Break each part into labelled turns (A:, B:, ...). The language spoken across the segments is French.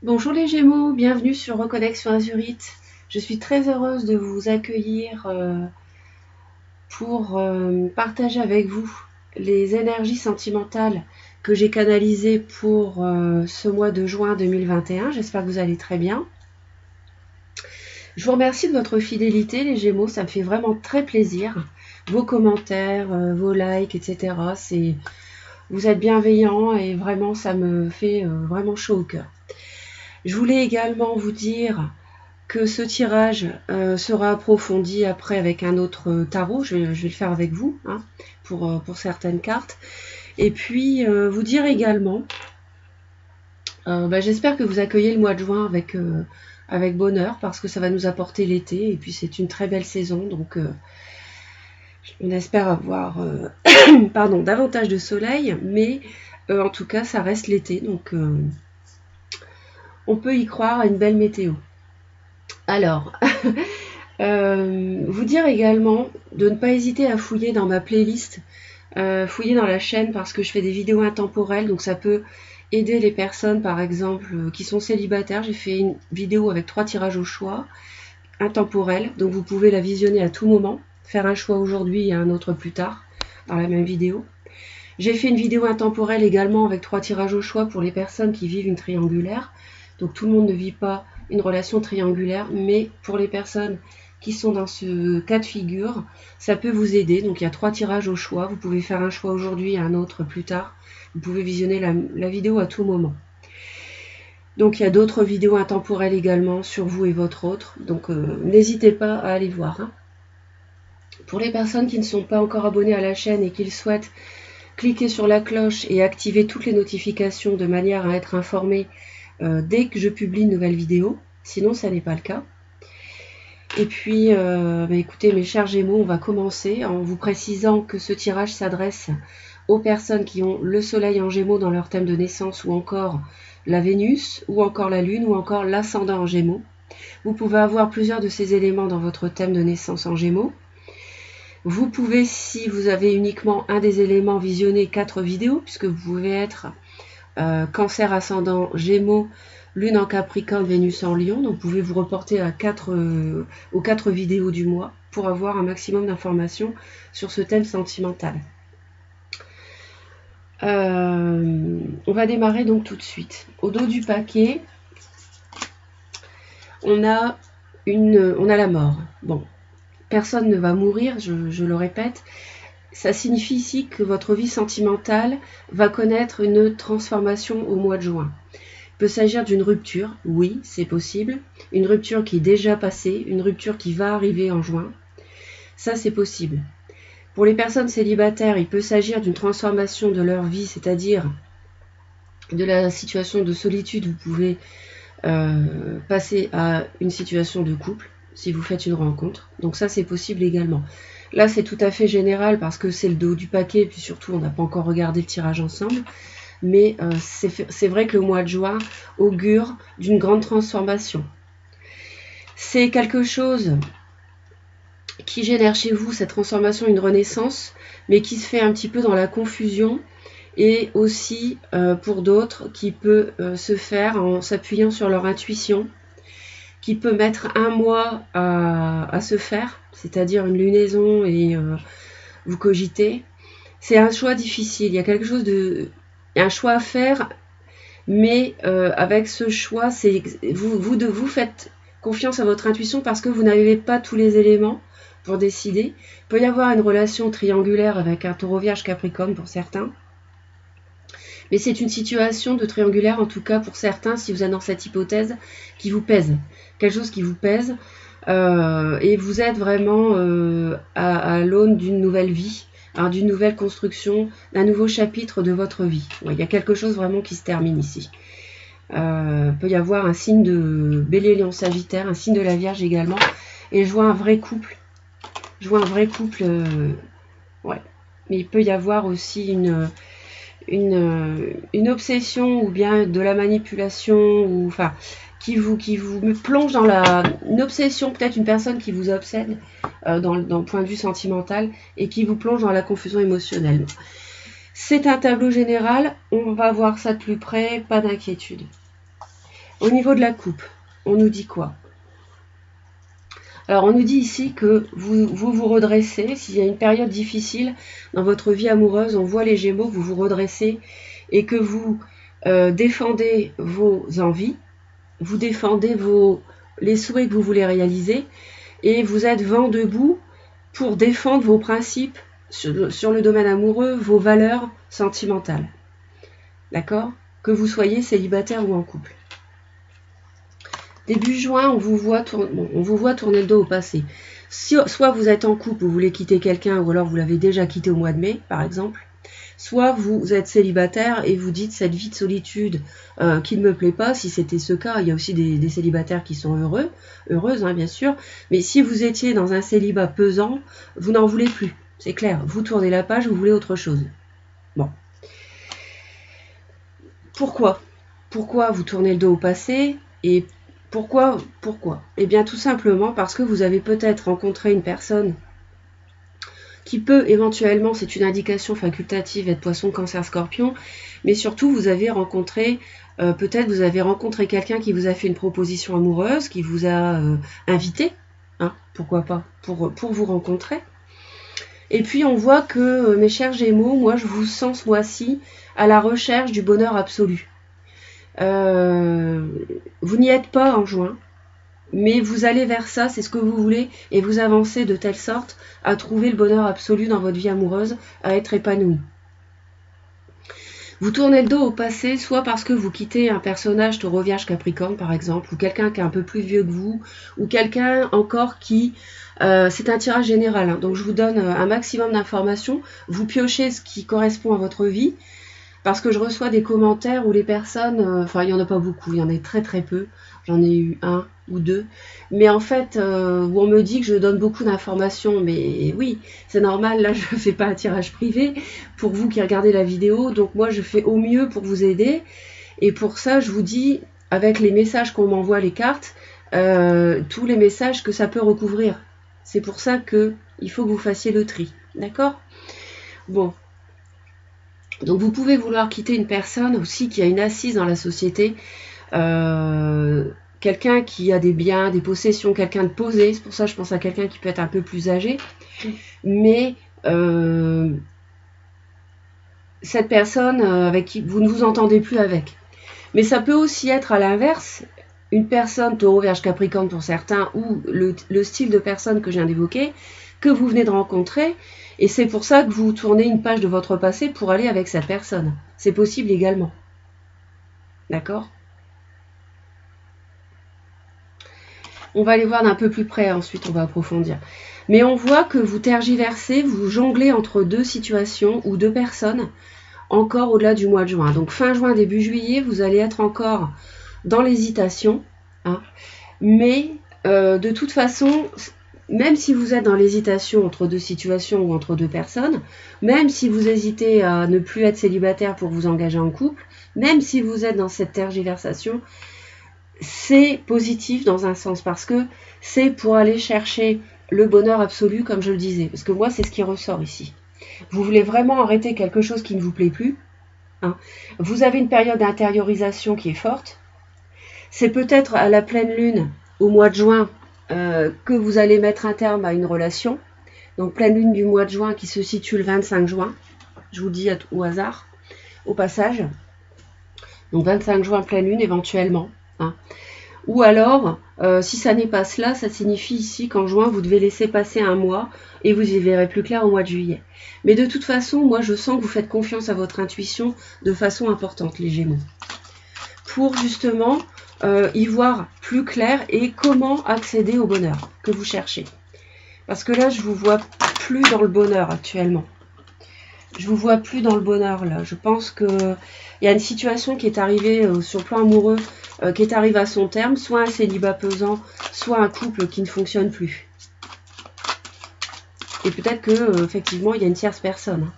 A: Bonjour les Gémeaux, bienvenue sur Reconnexion Azurite. Je suis très heureuse de vous accueillir pour partager avec vous les énergies sentimentales que j'ai canalisées pour ce mois de juin 2021. J'espère que vous allez très bien. Je vous remercie de votre fidélité les Gémeaux, ça me fait vraiment très plaisir. Vos commentaires, vos likes, etc. Vous êtes bienveillants et vraiment ça me fait vraiment chaud au cœur. Je voulais également vous dire que ce tirage sera approfondi après avec un autre tarot. Je vais le faire avec vous pour certaines cartes. Et puis vous dire également, j'espère que vous accueillez le mois de juin avec bonheur parce que ça va nous apporter l'été et puis c'est une très belle saison. Donc on espère avoir davantage de soleil, mais en tout cas ça reste l'été. Donc on peut y croire à une belle météo. Alors, vous dire également de ne pas hésiter à fouiller dans ma playlist, fouiller dans la chaîne parce que je fais des vidéos intemporelles, donc ça peut aider les personnes par exemple qui sont célibataires. J'ai fait une vidéo avec 3 tirages au choix, intemporelle, donc vous pouvez la visionner à tout moment, faire un choix aujourd'hui et un autre plus tard dans la même vidéo. J'ai fait une vidéo intemporelle également avec 3 tirages au choix pour les personnes qui vivent une triangulaire. Donc tout le monde ne vit pas une relation triangulaire, mais pour les personnes qui sont dans ce cas de figure, ça peut vous aider. Donc il y a 3 tirages au choix. Vous pouvez faire un choix aujourd'hui et un autre plus tard. Vous pouvez visionner la vidéo à tout moment. Donc il y a d'autres vidéos intemporelles également sur vous et votre autre. Donc n'hésitez pas à aller voir. Pour les personnes qui ne sont pas encore abonnées à la chaîne et qui le souhaitent, cliquez sur la cloche et activez toutes les notifications de manière à être informé dès que je publie une nouvelle vidéo. Sinon, ça n'est pas le cas. Et puis, écoutez, mes chers Gémeaux, on va commencer en vous précisant que ce tirage s'adresse aux personnes qui ont le Soleil en Gémeaux dans leur thème de naissance, ou encore la Vénus, ou encore la Lune, ou encore l'ascendant en Gémeaux. Vous pouvez avoir plusieurs de ces éléments dans votre thème de naissance en Gémeaux. Vous pouvez, si vous avez uniquement un des éléments, visionner 4 vidéos, puisque vous pouvez être Cancer, ascendant, Gémeaux, Lune en Capricorne, Vénus en Lion. Donc vous pouvez vous reporter aux 4 vidéos du mois pour avoir un maximum d'informations sur ce thème sentimental. On va démarrer donc tout de suite. Au dos du paquet, on a la mort. Bon, personne ne va mourir, je le répète. Ça signifie ici que votre vie sentimentale va connaître une transformation au mois de juin. Il peut s'agir d'une rupture, oui, c'est possible. Une rupture qui est déjà passée, une rupture qui va arriver en juin. Ça, c'est possible. Pour les personnes célibataires, il peut s'agir d'une transformation de leur vie, c'est-à-dire de la situation de solitude. Vous pouvez passer à une situation de couple si vous faites une rencontre. Donc ça, c'est possible également. Là, c'est tout à fait général parce que c'est le dos du paquet, et puis surtout, on n'a pas encore regardé le tirage ensemble. Mais c'est vrai que le mois de juin augure d'une grande transformation. C'est quelque chose qui génère chez vous, cette transformation, une renaissance, mais qui se fait un petit peu dans la confusion, et aussi pour d'autres qui peut se faire en s'appuyant sur leur intuition, qui peut mettre 1 mois à se faire, c'est-à-dire une lunaison et vous cogitez. C'est un choix difficile, il y a quelque chose un choix à faire, mais avec ce choix, vous faites confiance à votre intuition parce que vous n'avez pas tous les éléments pour décider. Il peut y avoir une relation triangulaire avec un taureau vierge capricorne pour certains, mais c'est une situation de triangulaire, en tout cas pour certains, si vous êtes dans cette hypothèse, qui vous pèse. Quelque chose qui vous pèse, et vous êtes vraiment à l'aune d'une nouvelle vie, d'une nouvelle construction, d'un nouveau chapitre de votre vie. Ouais, il y a quelque chose vraiment qui se termine ici. Peut y avoir un signe de Bélier, Lion, Sagittaire, un signe de la Vierge également. Et je vois un vrai couple. Je vois un vrai couple. Ouais. Mais il peut y avoir aussi une obsession ou bien de la manipulation, ou enfin qui vous plonge dans une obsession, peut-être une personne qui vous obsède dans le point de vue sentimental et qui vous plonge dans la confusion émotionnelle. C'est un tableau général, on va voir ça de plus près, pas d'inquiétude. Au niveau de la coupe, on nous dit quoi? Alors, on nous dit ici que vous redressez. S'il y a une période difficile dans votre vie amoureuse, on voit les Gémeaux, vous vous redressez et que vous défendez vos envies, vous défendez les souhaits que vous voulez réaliser et vous êtes vent debout pour défendre vos principes sur le domaine amoureux, vos valeurs sentimentales. D'accord? Que vous soyez célibataire ou en couple. Début juin, on vous voit tourner le dos au passé. Soit vous êtes en couple, vous voulez quitter quelqu'un, ou alors vous l'avez déjà quitté au mois de mai, par exemple. Soit vous êtes célibataire et vous dites cette vie de solitude qui ne me plaît pas. Si c'était ce cas, il y a aussi des célibataires qui sont heureuses, hein, bien sûr. Mais si vous étiez dans un célibat pesant, vous n'en voulez plus. C'est clair, vous tournez la page, vous voulez autre chose. Bon. Pourquoi vous tournez le dos au passé et pourquoi? Eh bien tout simplement parce que vous avez peut-être rencontré une personne qui peut éventuellement, c'est une indication facultative, être poisson, cancer, scorpion, mais surtout vous avez rencontré, peut-être vous avez rencontré quelqu'un qui vous a fait une proposition amoureuse, qui vous a invité, hein, pourquoi pas, pour vous rencontrer. Et puis on voit que, mes chers Gémeaux, moi je vous sens ce mois-ci à la recherche du bonheur absolu. Vous n'y êtes pas en juin, mais vous allez vers ça, c'est ce que vous voulez, et vous avancez de telle sorte à trouver le bonheur absolu dans votre vie amoureuse, à être épanoui. Vous tournez le dos au passé, soit parce que vous quittez un personnage Taureau, Vierge, Capricorne par exemple, ou quelqu'un qui est un peu plus vieux que vous, ou quelqu'un encore qui... c'est un tirage général, hein, donc je vous donne un maximum d'informations, vous piochez ce qui correspond à votre vie, parce que je reçois des commentaires où les personnes, enfin il n'y en a pas beaucoup, il y en a très très peu, j'en ai eu 1 ou 2, mais en fait où on me dit que je donne beaucoup d'informations, mais oui, c'est normal, là je ne fais pas un tirage privé pour vous qui regardez la vidéo, donc moi je fais au mieux pour vous aider, et pour ça je vous dis, avec les messages qu'on m'envoie, les cartes, tous les messages que ça peut recouvrir, c'est pour ça qu'il faut que vous fassiez le tri, d'accord? Bon. Donc vous pouvez vouloir quitter une personne aussi qui a une assise dans la société, quelqu'un qui a des biens, des possessions, quelqu'un de posé, c'est pour ça que je pense à quelqu'un qui peut être un peu plus âgé, mais cette personne avec qui vous ne vous entendez plus avec. Mais ça peut aussi être à l'inverse, une personne Taureau, Vierge, Capricorne pour certains, ou le style de personne que je viens d'évoquer, que vous venez de rencontrer, et c'est pour ça que vous tournez une page de votre passé pour aller avec cette personne. C'est possible également. D'accord? On va aller voir d'un peu plus près, ensuite on va approfondir. Mais on voit que vous tergiversez, vous jonglez entre deux situations ou deux personnes, encore au-delà du mois de juin. Donc fin juin, début juillet, vous allez être encore dans l'hésitation. Hein, mais de toute façon... Même si vous êtes dans l'hésitation entre deux situations ou entre deux personnes, même si vous hésitez à ne plus être célibataire pour vous engager en couple, même si vous êtes dans cette tergiversation, c'est positif dans un sens parce que c'est pour aller chercher le bonheur absolu, comme je le disais. Parce que moi, c'est ce qui ressort ici. Vous voulez vraiment arrêter quelque chose qui ne vous plaît plus. Hein. Vous avez une période d'intériorisation qui est forte. C'est peut-être à la pleine lune, au mois de juin, que vous allez mettre un terme à une relation. Donc pleine lune du mois de juin qui se situe le 25 juin. Je vous dis au hasard, au passage. Donc 25 juin, pleine lune éventuellement. Hein. Ou alors, si ça n'est pas cela, ça signifie ici qu'en juin, vous devez laisser passer un mois et vous y verrez plus clair au mois de juillet. Mais de toute façon, moi je sens que vous faites confiance à votre intuition de façon importante, les Gémeaux. Pour justement... y voir plus clair et comment accéder au bonheur que vous cherchez. Parce que là, je vous vois plus dans le bonheur actuellement. Je vous vois plus dans le bonheur là. Je pense que il y a une situation qui est arrivée sur le plan amoureux, qui est arrivée à son terme, soit un célibat pesant, soit un couple qui ne fonctionne plus. Et peut-être que effectivement, il y a une tierce personne.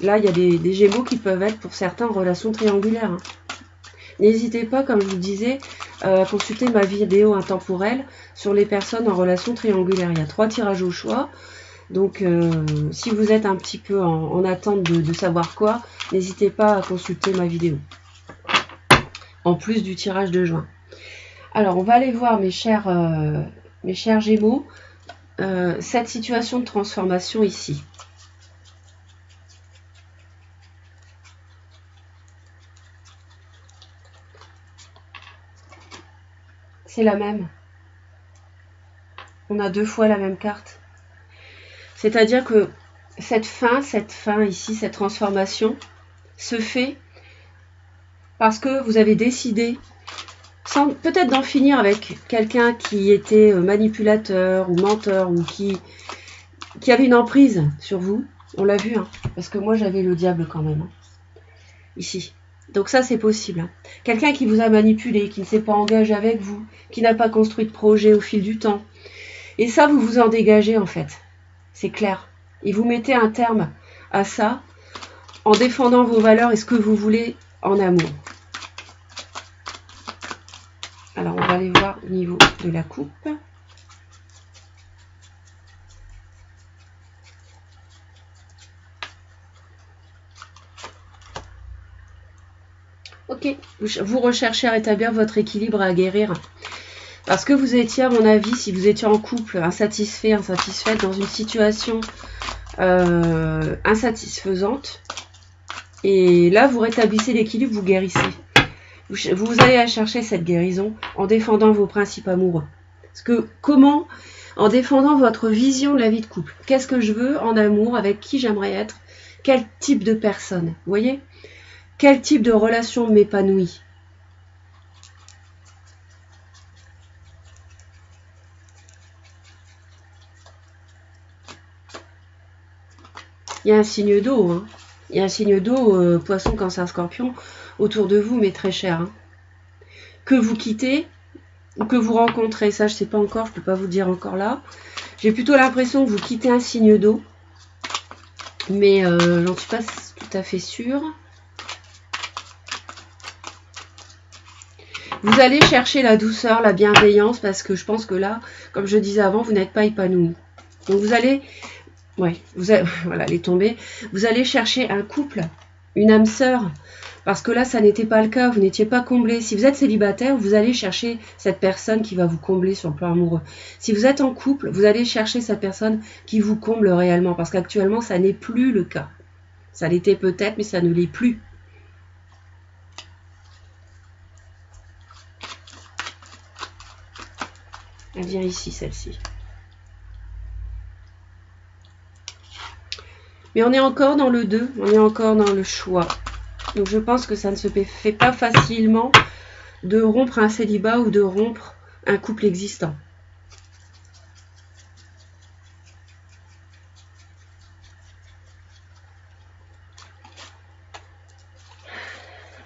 A: Là, il y a des Gémeaux qui peuvent être pour certains en relation triangulaire. Hein. N'hésitez pas, comme je vous disais, à consulter ma vidéo intemporelle sur les personnes en relation triangulaire. Il y a 3 tirages au choix. Donc, si vous êtes un petit peu en attente de savoir quoi, n'hésitez pas à consulter ma vidéo. En plus du tirage de juin. Alors, on va aller voir, mes chers Gémeaux, cette situation de transformation ici. C'est la même. On a 2 fois la même carte. C'est-à-dire que cette fin ici, cette transformation, se fait parce que vous avez décidé, sans peut-être d'en finir avec quelqu'un qui était manipulateur ou menteur ou qui avait une emprise sur vous. On l'a vu, hein, parce que moi j'avais le diable quand même, hein, ici. Donc ça c'est possible. Hein. Quelqu'un qui vous a manipulé, qui ne s'est pas engagé avec vous, qui n'a pas construit de projet au fil du temps. Et ça, vous vous en dégagez en fait. C'est clair. Et vous mettez un terme à ça en défendant vos valeurs et ce que vous voulez en amour. Alors, on va aller voir au niveau de la coupe. Ok, vous recherchez à rétablir votre équilibre, à guérir. Parce que vous étiez, à mon avis, si vous étiez en couple, insatisfait, insatisfaite, dans une situation insatisfaisante. Et là, vous rétablissez l'équilibre, vous guérissez. Vous allez chercher cette guérison en défendant vos principes amoureux. Parce que comment, en défendant votre vision de la vie de couple, qu'est-ce que je veux en amour, avec qui j'aimerais être, quel type de personne, vous voyez, quel type de relation m'épanouit. Il y a un signe d'eau, hein. Il y a un signe d'eau, poisson, cancer, scorpion, autour de vous, mais très cher. Hein. Que vous quittez, ou que vous rencontrez, ça je ne sais pas encore, je ne peux pas vous dire encore là. J'ai plutôt l'impression que vous quittez un signe d'eau, mais j'en suis pas tout à fait sûre. Vous allez chercher la douceur, la bienveillance, parce que je pense que là, comme je disais avant, vous n'êtes pas épanoui. Donc vous allez... Ouais, voilà, elle est tombée. Vous allez chercher un couple, une âme sœur, parce que là, ça n'était pas le cas, vous n'étiez pas comblé. Si vous êtes célibataire, vous allez chercher cette personne qui va vous combler sur le plan amoureux. Si vous êtes en couple, vous allez chercher cette personne qui vous comble réellement, parce qu'actuellement, ça n'est plus le cas. Ça l'était peut-être, mais ça ne l'est plus. Elle vient ici, celle-ci. Mais on est encore dans le 2, on est encore dans le choix. Donc je pense que ça ne se fait pas facilement de rompre un célibat ou de rompre un couple existant.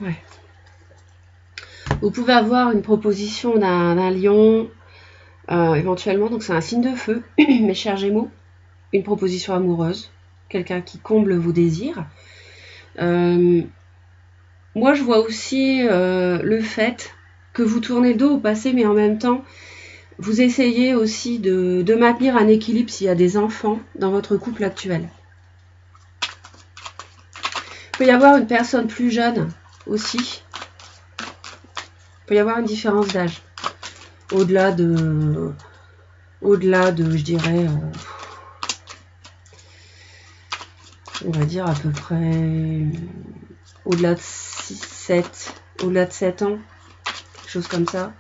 A: Ouais. Vous pouvez avoir une proposition d'un lion, éventuellement, donc c'est un signe de feu, mes chers Gémeaux, une proposition amoureuse, quelqu'un qui comble vos désirs. Moi, je vois aussi le fait que vous tournez le dos au passé, mais en même temps, vous essayez aussi de maintenir un équilibre s'il y a des enfants dans votre couple actuel. Il peut y avoir une personne plus jeune aussi. Il peut y avoir une différence d'âge. Au-delà de, je dirais, on va dire à peu près, au-delà de 7 ans, quelque chose comme ça.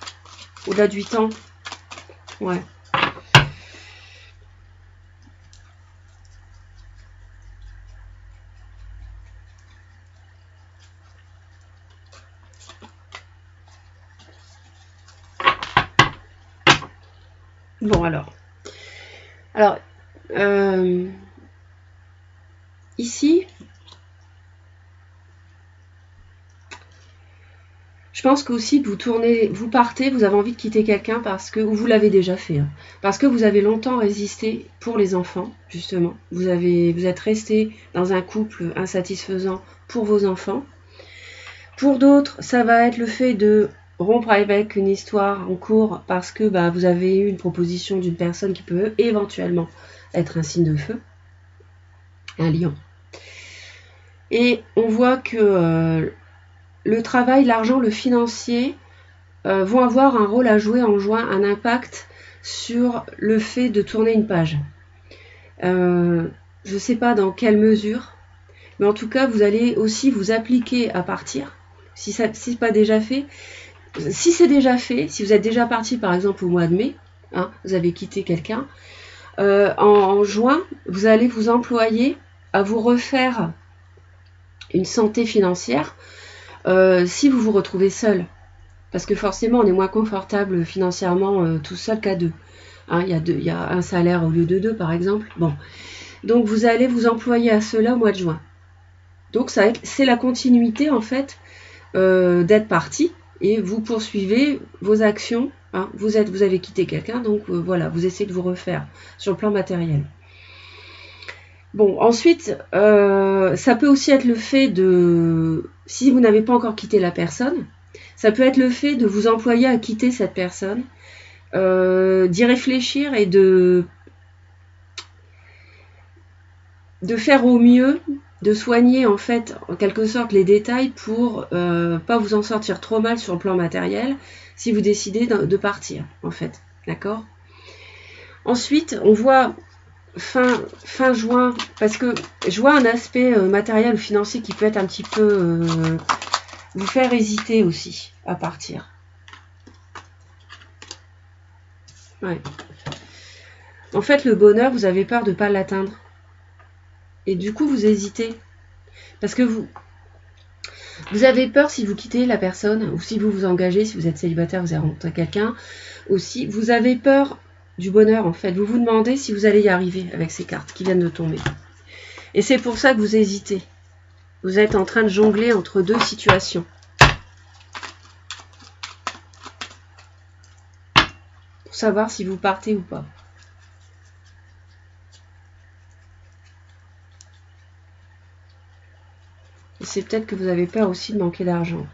A: Au-delà de 8 ans, ouais. Bon, alors ici, je pense qu'aussi vous partez, vous avez envie de quitter quelqu'un parce que, ou vous l'avez déjà fait, hein, parce que vous avez longtemps résisté pour les enfants, justement. Vous êtes resté dans un couple insatisfaisant pour vos enfants. Pour d'autres, ça va être le fait de rompre avec une histoire en cours parce que vous avez eu une proposition d'une personne qui peut éventuellement être un signe de feu, un lion. Et on voit que le travail, l'argent, le financier vont avoir un rôle à jouer en juin, un impact sur le fait de tourner une page. Je ne sais pas dans quelle mesure, mais en tout cas, vous allez aussi vous appliquer à partir, si ce n'est pas déjà fait. Si c'est déjà fait, si vous êtes déjà parti par exemple au mois de mai, hein, vous avez quitté quelqu'un, en juin, vous allez vous employer à vous refaire une santé financière si vous vous retrouvez seul. Parce que forcément, on est moins confortable financièrement tout seul qu'à deux. Hein, il y a un salaire au lieu de deux, par exemple. Bon. Donc, vous allez vous employer à cela au mois de juin. Donc, c'est la continuité, en fait, d'être parti. Et vous poursuivez vos actions. Hein, vous avez quitté quelqu'un, donc voilà, vous essayez de vous refaire sur le plan matériel. Bon, ensuite, ça peut aussi être le fait de... Si vous n'avez pas encore quitté la personne, ça peut être le fait de vous employer à quitter cette personne, d'y réfléchir et de faire au mieux, de soigner en fait, en quelque sorte, les détails pour pas vous en sortir trop mal sur le plan matériel si vous décidez de partir, en fait. D'accord ? Ensuite, on voit fin juin, parce que je vois un aspect matériel ou financier qui peut être un petit peu vous faire hésiter aussi à partir. Ouais. En fait, le bonheur, vous avez peur de ne pas l'atteindre. Et du coup, vous hésitez. Parce que vous avez peur si vous quittez la personne, ou si vous vous engagez, si vous êtes célibataire, vous avez rencontré quelqu'un, aussi, vous avez peur du bonheur, en fait. Vous vous demandez si vous allez y arriver avec ces cartes qui viennent de tomber. Et c'est pour ça que vous hésitez. Vous êtes en train de jongler entre deux situations. Pour savoir si vous partez ou pas. Et c'est peut-être que vous avez peur aussi de manquer d'argent.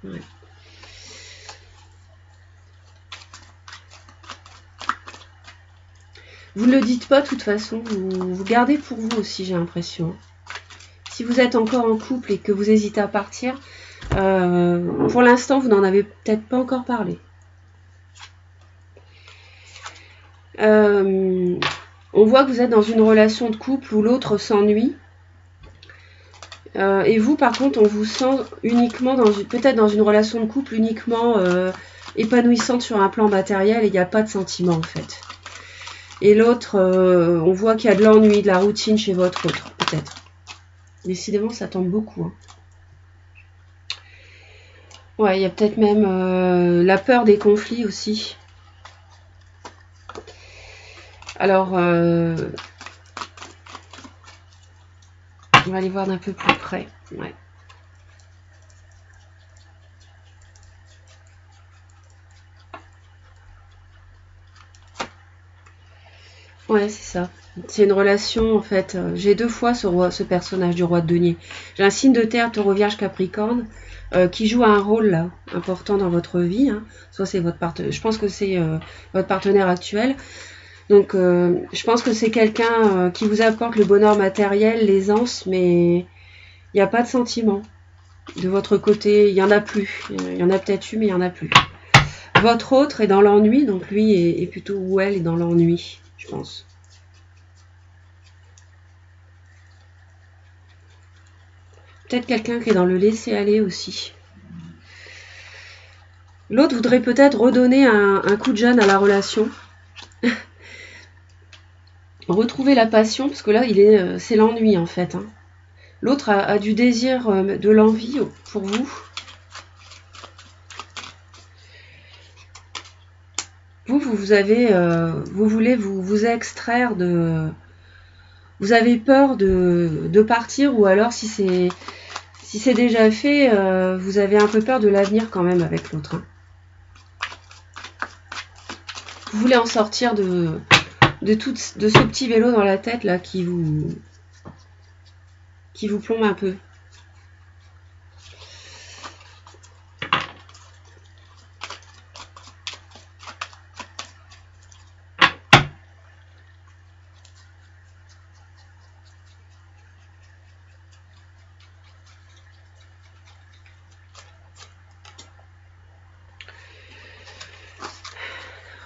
A: Ouais. Vous ne le dites pas de toute façon, vous gardez pour vous aussi, j'ai l'impression. Si vous êtes encore en couple et que vous hésitez à partir, pour l'instant, vous n'en avez peut-être pas encore parlé. On voit que vous êtes dans une relation de couple où l'autre s'ennuie. Et vous, par contre, on vous sent uniquement peut-être dans une relation de couple uniquement épanouissante sur un plan matériel et il n'y a pas de sentiment en fait. Et l'autre, on voit qu'il y a de l'ennui, de la routine chez votre autre, peut-être. Décidément, ça tombe beaucoup. Hein. Ouais, il y a peut-être même la peur des conflits aussi. Alors, on va aller voir d'un peu plus près. Ouais. Ouais, c'est ça. C'est une relation, en fait. J'ai deux fois ce personnage du roi de denier. J'ai un signe de terre, taureau, vierge, capricorne, qui joue un rôle là, important dans votre vie. Hein. Soit c'est votre partenaire, je pense que c'est votre partenaire actuel. Donc, je pense que c'est quelqu'un qui vous apporte le bonheur matériel, l'aisance, mais il n'y a pas de sentiment de votre côté. Il n'y en a plus. Il y en a peut-être eu, mais il n'y en a plus. Votre autre est dans l'ennui, donc lui est plutôt, ou elle est dans l'ennui, je pense. Peut-être quelqu'un qui est dans le laisser-aller aussi. L'autre voudrait peut-être redonner un coup de jeune à la relation. Retrouver la passion, parce que là, c'est l'ennui en fait. Hein. L'autre a du désir, de l'envie pour vous. Vous voulez vous extraire de... Vous avez peur de partir, ou alors si c'est déjà fait, vous avez un peu peur de l'avenir quand même avec l'autre. Hein. Vous voulez en sortir de ce petit vélo dans la tête là qui vous plombe un peu.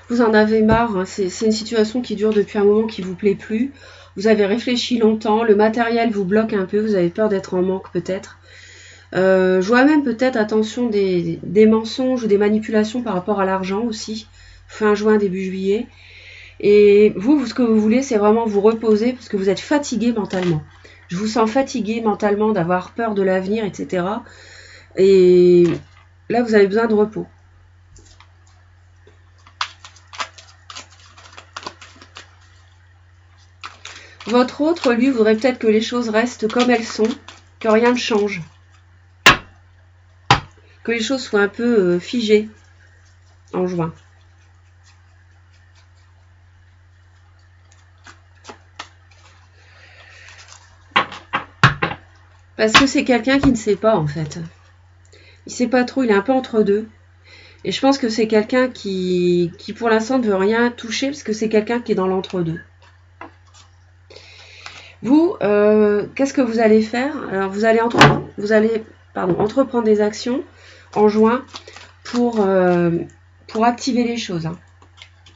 A: Vous en avez marre, hein. C'est une situation qui dure depuis un moment qui vous plaît plus. Vous avez réfléchi longtemps, le matériel vous bloque un peu, vous avez peur d'être en manque peut-être. Je vois même peut-être, attention, des mensonges ou des manipulations par rapport à l'argent aussi, fin juin, début juillet. Et vous, ce que vous voulez, c'est vraiment vous reposer parce que vous êtes fatigué mentalement. Je vous sens fatigué mentalement d'avoir peur de l'avenir, etc. Et là, vous avez besoin de repos. Votre autre, lui, voudrait peut-être que les choses restent comme elles sont, que rien ne change. Que les choses soient un peu figées en juin. Parce que c'est quelqu'un qui ne sait pas, en fait. Il ne sait pas trop, il est un peu entre deux. Et je pense que c'est quelqu'un qui pour l'instant ne veut rien toucher, parce que c'est quelqu'un qui est dans l'entre-deux. Vous, qu'est-ce que vous allez faire? Alors, vous allez entreprendre des actions en juin pour activer les choses. Hein.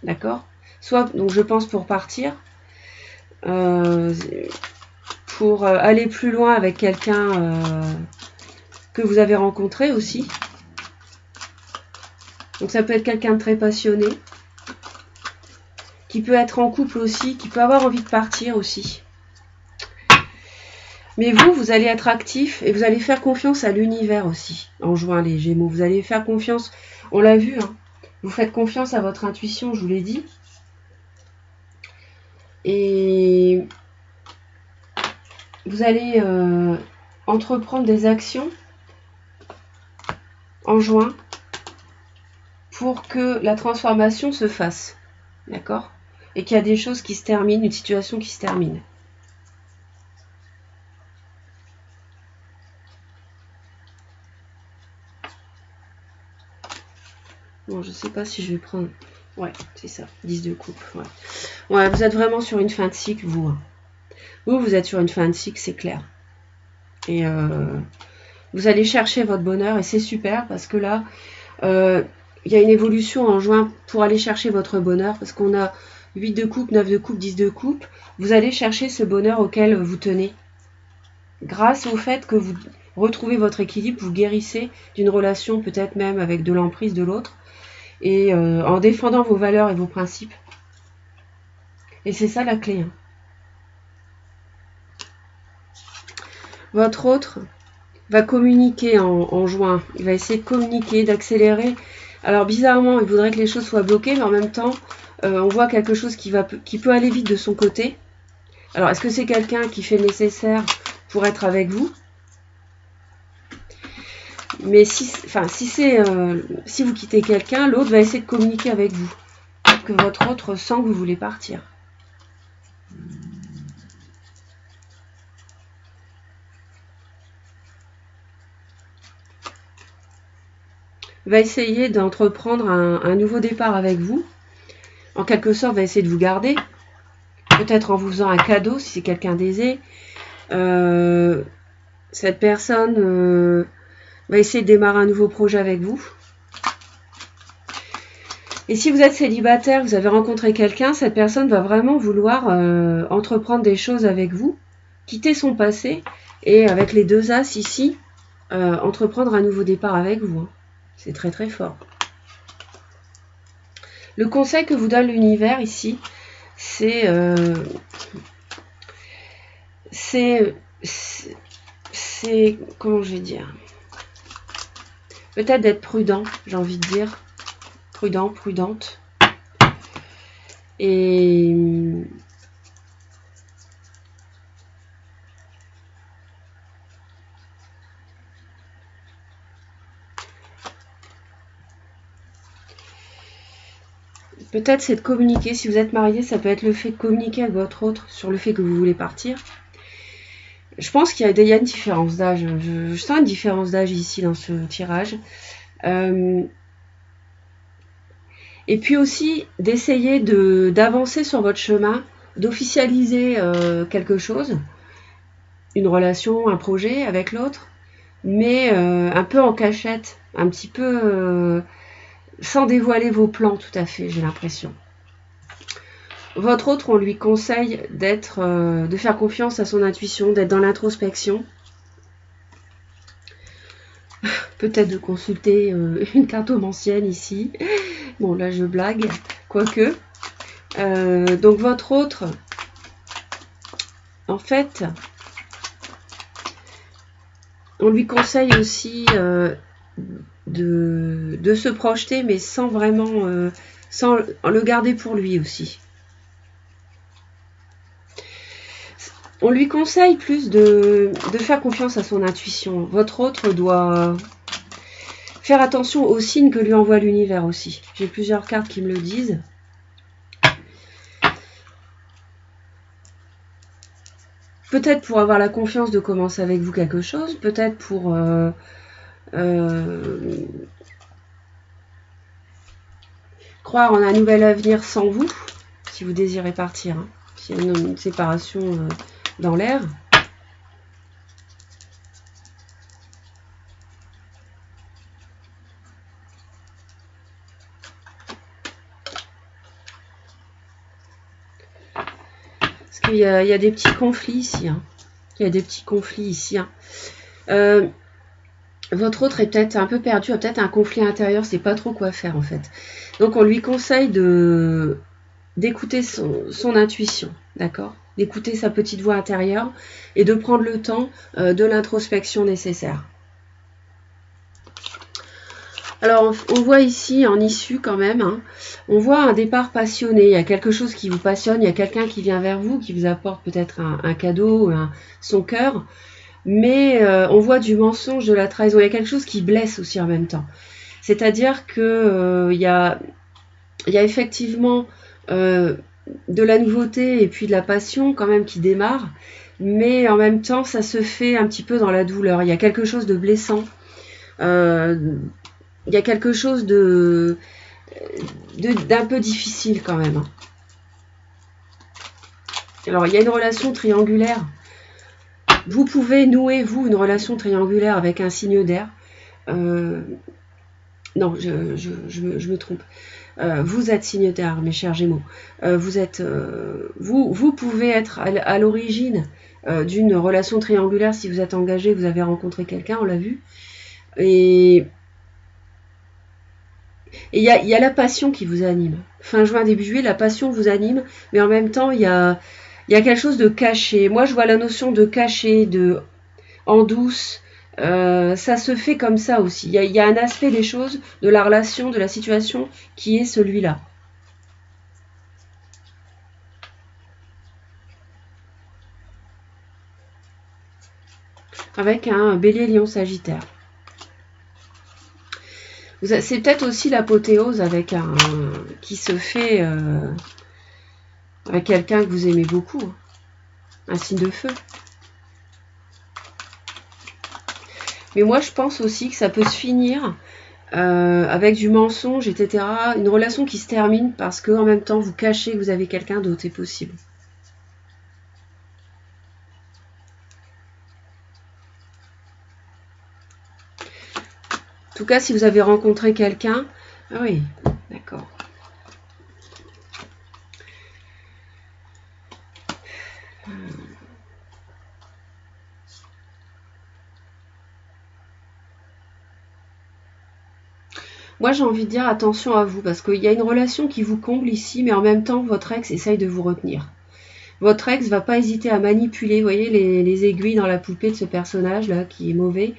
A: D'accord? Soit, donc je pense pour partir, pour aller plus loin avec quelqu'un que vous avez rencontré aussi. Donc ça peut être quelqu'un de très passionné, qui peut être en couple aussi, qui peut avoir envie de partir aussi. Mais vous allez être actif et vous allez faire confiance à l'univers aussi, en juin les Gémeaux. Vous allez faire confiance, on l'a vu, hein, vous faites confiance à votre intuition, je vous l'ai dit. Et vous allez entreprendre des actions en juin pour que la transformation se fasse. D'accord? Et qu'il y a des choses qui se terminent, une situation qui se termine. Bon, je sais pas si je vais prendre... Ouais, c'est ça, 10 de coupe. Ouais, vous êtes vraiment sur une fin de cycle, vous. Hein. Vous êtes sur une fin de cycle, c'est clair. Et vous allez chercher votre bonheur et c'est super parce que là, il y a une évolution en juin pour aller chercher votre bonheur parce qu'on a 8 de coupe, 9 de coupe, 10 de coupe. Vous allez chercher ce bonheur auquel vous tenez. Grâce au fait que vous retrouvez votre équilibre, vous guérissez d'une relation peut-être même avec de l'emprise de l'autre et en défendant vos valeurs et vos principes. Et c'est ça la clé. Hein. Votre autre va communiquer en juin. Il va essayer de communiquer, d'accélérer. Alors bizarrement, il voudrait que les choses soient bloquées, mais en même temps, on voit quelque chose qui peut aller vite de son côté. Alors, est-ce que c'est quelqu'un qui fait le nécessaire pour être avec vous? Mais si vous quittez quelqu'un, l'autre va essayer de communiquer avec vous. Que votre autre sent que vous voulez partir. Va essayer d'entreprendre un nouveau départ avec vous. En quelque sorte, va essayer de vous garder. Peut-être en vous faisant un cadeau, si c'est quelqu'un d'aisé. Cette personne va essayer de démarrer un nouveau projet avec vous. Et si vous êtes célibataire, vous avez rencontré quelqu'un, cette personne va vraiment vouloir entreprendre des choses avec vous, quitter son passé, et avec les deux as ici, entreprendre un nouveau départ avec vous. Hein. C'est très très fort. Le conseil que vous donne l'univers ici, c'est comment je vais dire, peut-être d'être prudent, j'ai envie de dire, prudent, prudente, et peut-être c'est de communiquer. Si vous êtes marié, ça peut être le fait de communiquer avec votre autre sur le fait que vous voulez partir. Je pense qu'il y a une différence d'âge. Je sens une différence d'âge ici dans ce tirage. Et puis aussi d'essayer d'avancer sur votre chemin, d'officialiser quelque chose, une relation, un projet avec l'autre, mais un peu en cachette, un petit peu sans dévoiler vos plans tout à fait, j'ai l'impression. Votre autre, on lui conseille de faire confiance à son intuition, d'être dans l'introspection. Peut-être de consulter une cartomancienne ici. Bon, là, je blague, quoique. Donc, votre autre, en fait, on lui conseille aussi de se projeter, mais sans vraiment... sans le garder pour lui aussi. On lui conseille plus de faire confiance à son intuition. Votre autre doit faire attention aux signes que lui envoie l'univers aussi. J'ai plusieurs cartes qui me le disent. Peut-être pour avoir la confiance de commencer avec vous quelque chose, peut-être pour croire en un nouvel avenir sans vous, si vous désirez partir. Hein. S'il y a une séparation dans l'air. Parce qu'il y a des petits conflits ici. Hein. Il y a des petits conflits ici. Hein. Votre autre est peut-être un peu perdu, a peut-être un conflit intérieur, c'est pas trop quoi faire en fait. Donc on lui conseille d'écouter son intuition, d'accord, d'écouter sa petite voix intérieure et de prendre le temps de l'introspection nécessaire. Alors on voit ici en issue quand même, hein, on voit un départ passionné, il y a quelque chose qui vous passionne, il y a quelqu'un qui vient vers vous, qui vous apporte peut-être un cadeau, son cœur, mais on voit du mensonge, de la trahison, il y a quelque chose qui blesse aussi en même temps. C'est-à-dire que il y a effectivement de la nouveauté et puis de la passion quand même qui démarre, mais en même temps ça se fait un petit peu dans la douleur. Il y a quelque chose de blessant, il y a quelque chose d'un peu difficile quand même. Alors il y a une relation triangulaire. Vous pouvez nouer, vous, une relation triangulaire avec un signe d'air. Non, je me trompe. Vous êtes signe d'air, mes chers Gémeaux. Vous pouvez être à l'origine d'une relation triangulaire si vous êtes engagé, vous avez rencontré quelqu'un, on l'a vu. Et il y a la passion qui vous anime. Fin juin, début juillet, la passion vous anime, mais en même temps, il y a quelque chose de caché. Moi, je vois la notion de caché, en douce. Ça se fait comme ça aussi. Il y a un aspect des choses, de la relation, de la situation, qui est celui-là. Avec un bélier, lion, sagittaire. C'est peut-être aussi l'apothéose avec qui se fait avec quelqu'un que vous aimez beaucoup. Hein. Un signe de feu. Mais moi, je pense aussi que ça peut se finir avec du mensonge, etc. Une relation qui se termine parce qu'en même temps, vous cachez que vous avez quelqu'un d'autre, c'est possible. En tout cas, si vous avez rencontré quelqu'un... Ah oui, d'accord. Moi, j'ai envie de dire attention à vous, parce qu'il y a une relation qui vous comble ici, mais en même temps, votre ex essaye de vous retenir. Votre ex ne va pas hésiter à manipuler, vous voyez, les aiguilles dans la poupée de ce personnage-là, qui est mauvais.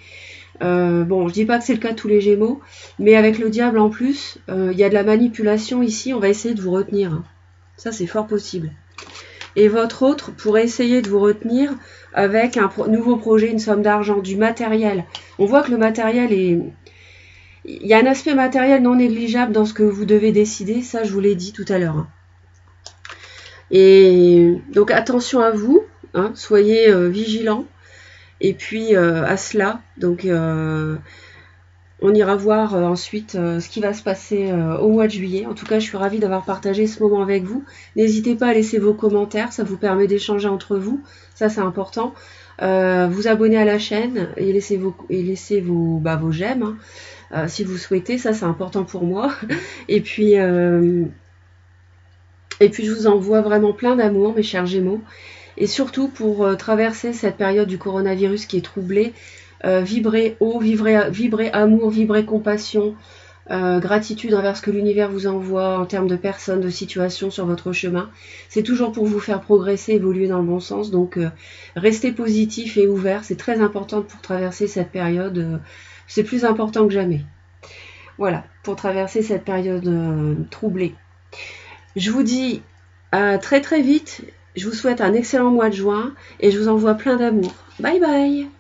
A: Bon, je dis pas que c'est le cas de tous les Gémeaux, mais avec le diable en plus, il y a de la manipulation ici, on va essayer de vous retenir. Ça, c'est fort possible. Et votre autre pourrait essayer de vous retenir avec un nouveau projet, une somme d'argent, du matériel. On voit que le matériel est... Il y a un aspect matériel non négligeable dans ce que vous devez décider, ça je vous l'ai dit tout à l'heure. Et donc attention à vous, hein, soyez vigilants. Et puis à cela, donc on ira voir ensuite ce qui va se passer au mois de juillet. En tout cas, je suis ravie d'avoir partagé ce moment avec vous. N'hésitez pas à laisser vos commentaires, ça vous permet d'échanger entre vous, ça c'est important. Vous abonner à la chaîne et laissez vos j'aime. Hein. si vous souhaitez, ça c'est important pour moi. Et puis je vous envoie vraiment plein d'amour, mes chers Gémeaux. Et surtout pour traverser cette période du coronavirus qui est troublée, vibrez haut, vibrez amour, vibrez compassion, gratitude envers ce que l'univers vous envoie en termes de personnes, de situations sur votre chemin. C'est toujours pour vous faire progresser, évoluer dans le bon sens. Donc restez positif et ouvert, c'est très important pour traverser cette période. C'est plus important que jamais. Voilà, pour traverser cette période troublée. Je vous dis à très très vite. Je vous souhaite un excellent mois de juin et je vous envoie plein d'amour. Bye bye!